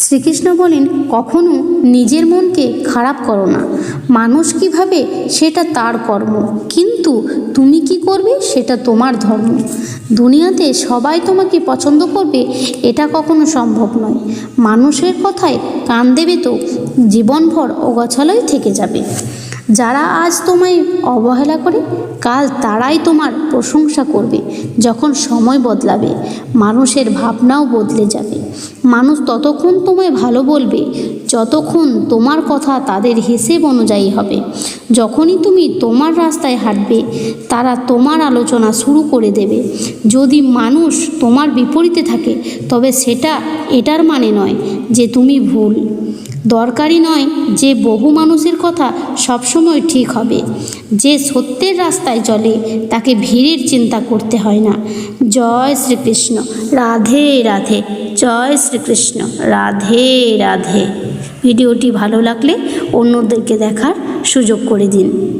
শ্রীকৃষ্ণ বলেন, কখনো নিজের মনকে খারাপ করো না। মানুষ কী ভাবে সেটা তার কর্ম, কিন্তু তুমি কি করবে সেটা তোমার ধর্ম। দুনিয়াতে সবাই তোমাকে পছন্দ করবে এটা কখনো সম্ভব নয়। মানুষের কথায় কান দেবে তো জীবনভর অগোছালোই থেকে যাবে। যারা আজ তোমায় অবহেলা করে, কাল তারাই তোমার প্রশংসা করবে। যখন সময় বদলাবে, মানুষের ভাবনাও বদলে যাবে। মানুষ ততক্ষণ তোমায় ভালো বলবে যতক্ষণ তোমার কথা তাদের হিসেব অনুযায়ী হবে। যখনই তুমি তোমার রাস্তায় হাঁটবে, তারা তোমার আলোচনা শুরু করে দেবে। যদি মানুষ তোমার বিপরীতে থাকে, তবে সেটা এটার মানে নয় যে তুমি ভুল। দরকারি নয় যে বহু মানুষের কথা সবসময় ঠিক হবে। যে সত্যের রাস্তায় চলে তাকে ভিড়ের চিন্তা করতে হয় না। জয় শ্রীকৃষ্ণ। রাধে রাধে। জয় শ্রীকৃষ্ণ। রাধে রাধে। ভিডিওটি ভালো লাগলে অন্যদেরকে দেখার সুযোগ করে দিন।